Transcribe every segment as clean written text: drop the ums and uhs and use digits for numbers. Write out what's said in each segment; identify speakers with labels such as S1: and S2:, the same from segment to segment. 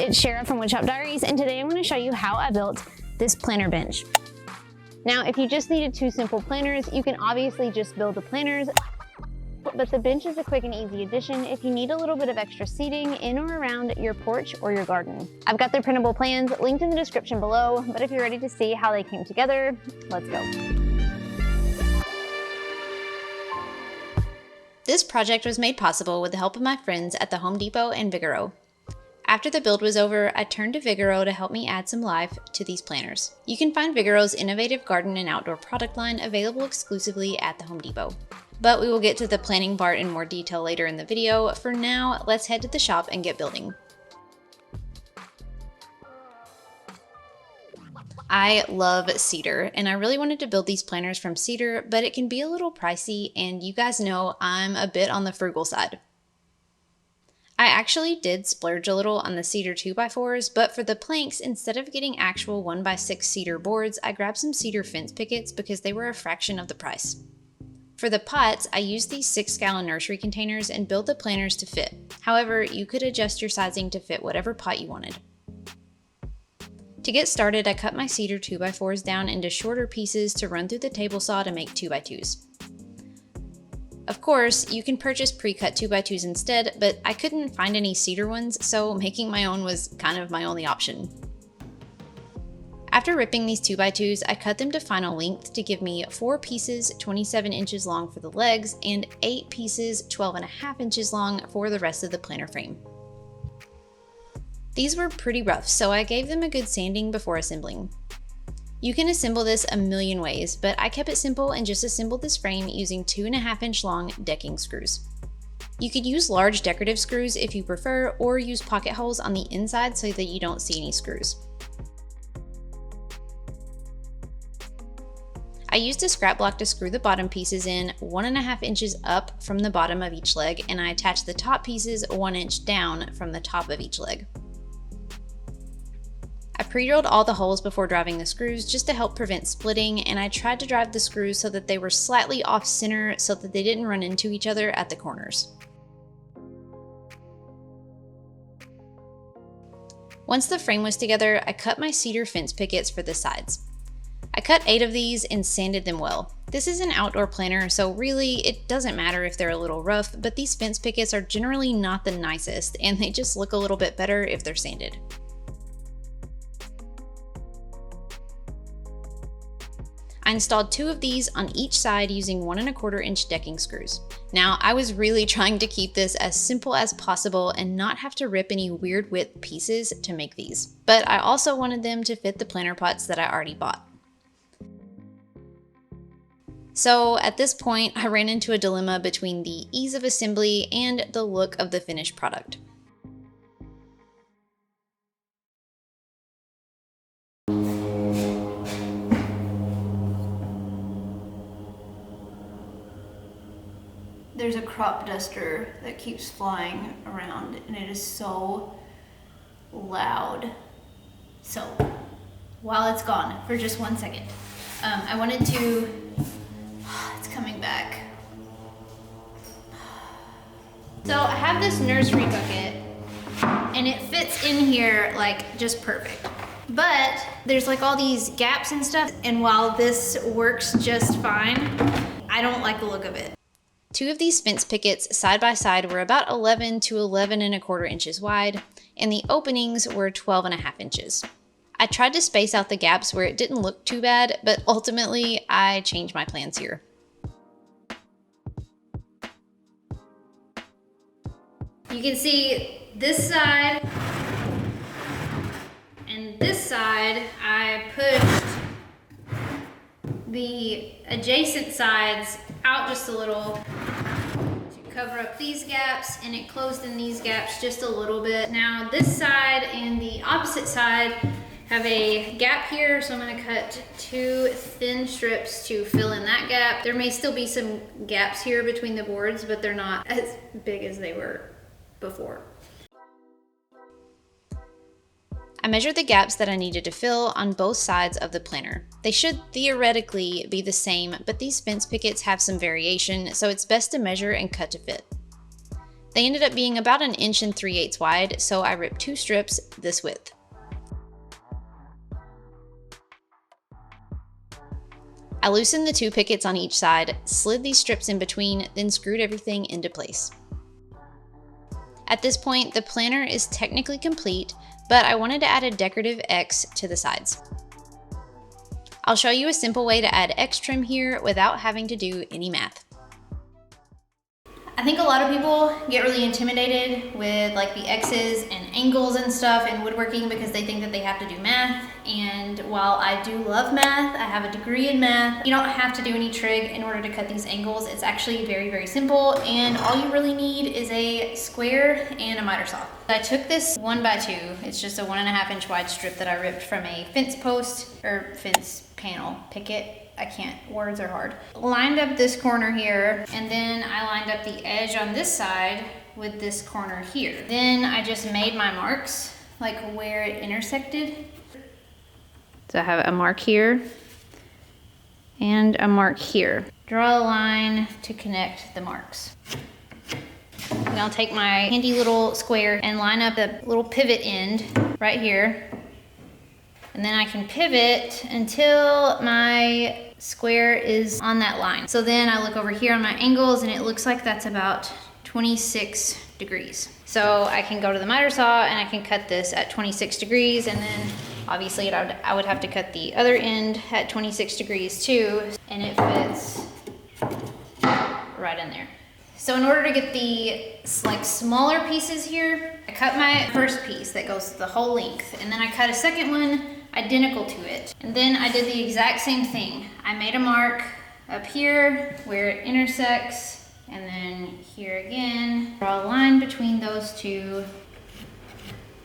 S1: it's Shara from Woodshop Diaries, and today I'm going to show you how I built this planter bench. Now, if you just needed two simple planters, you can obviously just build the planters, but the bench is a quick and easy addition if you need a little bit of extra seating in or around your porch or your garden. I've got their printable plans linked in the description below, but if you're ready to see how they came together, let's go.
S2: This project was made possible with the help of my friends at the Home Depot and Vigoro. After the build was over, I turned to Vigoro to help me add some life to these planters. You can find Vigoro's innovative garden and outdoor product line available exclusively at the Home Depot. But we will get to the planning part in more detail later in the video. For now, let's head to the shop and get building. I love cedar, and I really wanted to build these planters from cedar, but it can be a little pricey, and you guys know I'm a bit on the frugal side. I actually did splurge a little on the cedar 2x4s, but for the planks, instead of getting actual 1x6 cedar boards, I grabbed some cedar fence pickets because they were a fraction of the price. For the pots, I used these 6-gallon nursery containers and built the planters to fit. However, you could adjust your sizing to fit whatever pot you wanted. To get started, I cut my cedar 2x4s down into shorter pieces to run through the table saw to make 2x2s. Of course, you can purchase pre-cut 2x2s instead, but I couldn't find any cedar ones, so making my own was kind of my only option. After ripping these 2x2s, I cut them to final length to give me 4 pieces 27 inches long for the legs and 8 pieces 12.5 inches long for the rest of the planter frame. These were pretty rough, so I gave them a good sanding before assembling. You can assemble this a million ways, but I kept it simple and just assembled this frame using 2.5 inch long decking screws. You could use large decorative screws if you prefer, or use pocket holes on the inside so that you don't see any screws. I used a scrap block to screw the bottom pieces in 1.5 inches up from the bottom of each leg, and I attached the top pieces 1 inch down from the top of each leg. I pre-drilled all the holes before driving the screws just to help prevent splitting, and I tried to drive the screws so that they were slightly off center so that they didn't run into each other at the corners. Once the frame was together, I cut my cedar fence pickets for the sides. I cut 8 of these and sanded them well. This is an outdoor planter, so really it doesn't matter if they're a little rough, but these fence pickets are generally not the nicest, and they just look a little bit better if they're sanded. I installed 2 of these on each side using 1.25 inch decking screws. Now, I was really trying to keep this as simple as possible and not have to rip any weird width pieces to make these, but I also wanted them to fit the planter pots that I already bought. So at this point, I ran into a dilemma between the ease of assembly and the look of the finished product.
S3: There's a crop duster that keeps flying around and it is so loud. So while it's gone for just 1 second, I wanted to, it's coming back. So I have this nursery bucket and it fits in here like just perfect. But there's like all these gaps and stuff, and while this works just fine, I don't like the look of it.
S2: 2 of these fence pickets side by side were about 11 to 11.25 inches wide, and the openings were 12.5 inches. I tried to space out the gaps where it didn't look too bad, but ultimately I changed my plans here.
S3: You can see this side and this side, I pushed the adjacent sides out just a little to cover up these gaps, and it closed in these gaps just a little bit. Now this side and the opposite side have a gap here, so I'm going to cut 2 thin strips to fill in that gap. There may still be some gaps here between the boards, but they're not as big as they were before.
S2: I measured the gaps that I needed to fill on both sides of the planter. They should theoretically be the same, but these fence pickets have some variation, so it's best to measure and cut to fit. They ended up being about 1 3/8 inches wide, so I ripped 2 strips this width. I loosened the 2 pickets on each side, slid these strips in between, then screwed everything into place. At this point, the planter is technically complete, but I wanted to add a decorative X to the sides. I'll show you a simple way to add X trim here without having to do any math.
S3: I think a lot of people get really intimidated with like the X's and angles and stuff in woodworking because they think that they have to do math. And while I do love math, I have a degree in math, you don't have to do any trig in order to cut these angles. It's actually very, very simple. And all you really need is a square and a miter saw. I took this 1x2. It's just a 1.5 inch wide strip that I ripped from a fence post or fence panel picket. I can't, words are hard. Lined up this corner here, and then I lined up the edge on this side with this corner here. Then I just made my marks, like where it intersected. So I have a mark here and a mark here. Draw a line to connect the marks. And I'll take my handy little square and line up the little pivot end right here. And then I can pivot until my square is on that line. So then I look over here on my angles and it looks like that's about 26 degrees. So I can go to the miter saw and I can cut this at 26 degrees, and then obviously I would have to cut the other end at 26 degrees too, and it fits right in there. So in order to get the like smaller pieces here, I cut my first piece that goes the whole length, and then I cut a second one identical to it. And then I did the exact same thing. I made a mark up here where it intersects, and then here again. Draw a line between those two.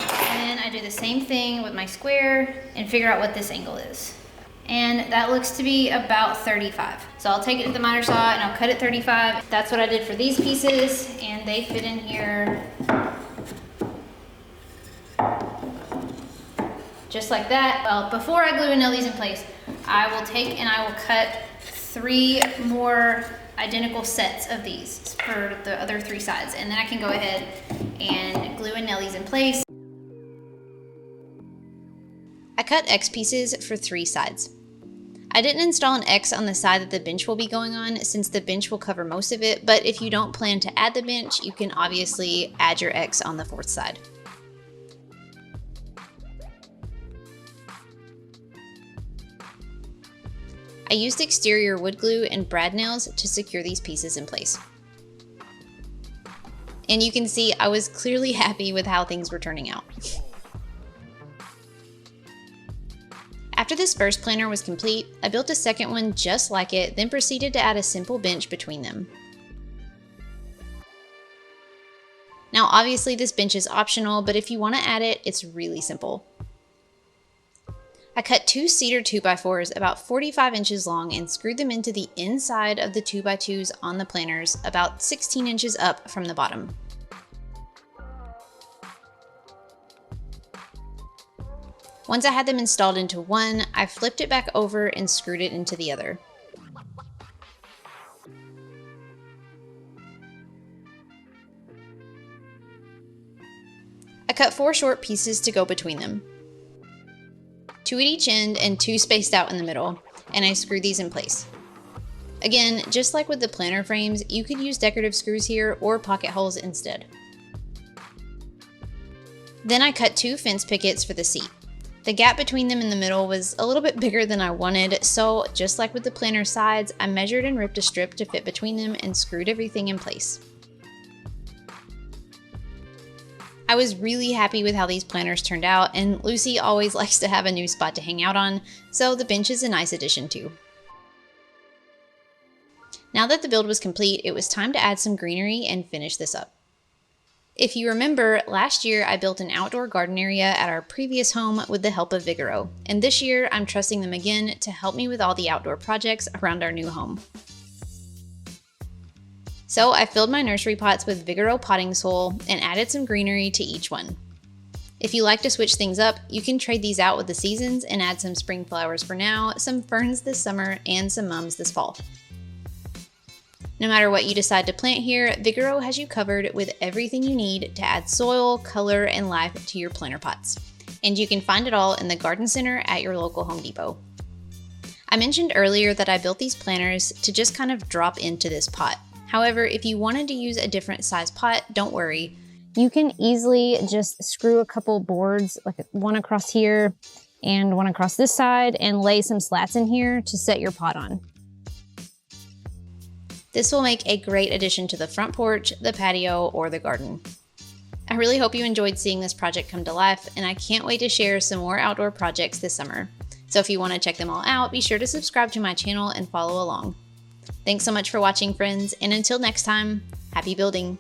S3: And then I do the same thing with my square and figure out what this angle is. And that looks to be about 35. So I'll take it to the miter saw and I'll cut it 35. That's what I did for these pieces, and they fit in here just like that. Well, before I glue and nail these in place, I will take and I will cut 3 more identical sets of these for the other 3 sides, and then I can go ahead and glue and nail these in place.
S2: I cut X pieces for 3 sides. I didn't install an X on the side that the bench will be going on, since the bench will cover most of it, but if you don't plan to add the bench, you can obviously add your X on the 4th side. I used exterior wood glue and brad nails to secure these pieces in place. And you can see I was clearly happy with how things were turning out. After this first planter was complete, I built a second one just like it, then proceeded to add a simple bench between them. Now obviously this bench is optional, but if you want to add it, it's really simple. I cut 2 cedar 2x4s about 45 inches long and screwed them into the inside of the 2x2s on the planters, about 16 inches up from the bottom. Once I had them installed into one, I flipped it back over and screwed it into the other. I cut 4 short pieces to go between them. 2 at each end and 2 spaced out in the middle, and I screwed these in place. Again, just like with the planter frames, you could use decorative screws here or pocket holes instead. Then I cut 2 fence pickets for the seat. The gap between them in the middle was a little bit bigger than I wanted, so just like with the planter sides, I measured and ripped a strip to fit between them and screwed everything in place. I was really happy with how these planters turned out, and Lucy always likes to have a new spot to hang out on, so the bench is a nice addition too. Now that the build was complete, it was time to add some greenery and finish this up. If you remember, last year I built an outdoor garden area at our previous home with the help of Vigoro, and this year I'm trusting them again to help me with all the outdoor projects around our new home. So I filled my nursery pots with Vigoro potting soil and added some greenery to each one. If you like to switch things up, you can trade these out with the seasons and add some spring flowers for now, some ferns this summer, and some mums this fall. No matter what you decide to plant here, Vigoro has you covered with everything you need to add soil, color, and life to your planter pots. And you can find it all in the garden center at your local Home Depot. I mentioned earlier that I built these planters to just kind of drop into this pot. However, if you wanted to use a different size pot, don't worry.
S1: You can easily just screw a couple boards, like one across here and one across this side, and lay some slats in here to set your pot on.
S2: This will make a great addition to the front porch, the patio, or the garden. I really hope you enjoyed seeing this project come to life, and I can't wait to share some more outdoor projects this summer. So if you want to check them all out, be sure to subscribe to my channel and follow along. Thanks so much for watching, friends, and until next time, happy building!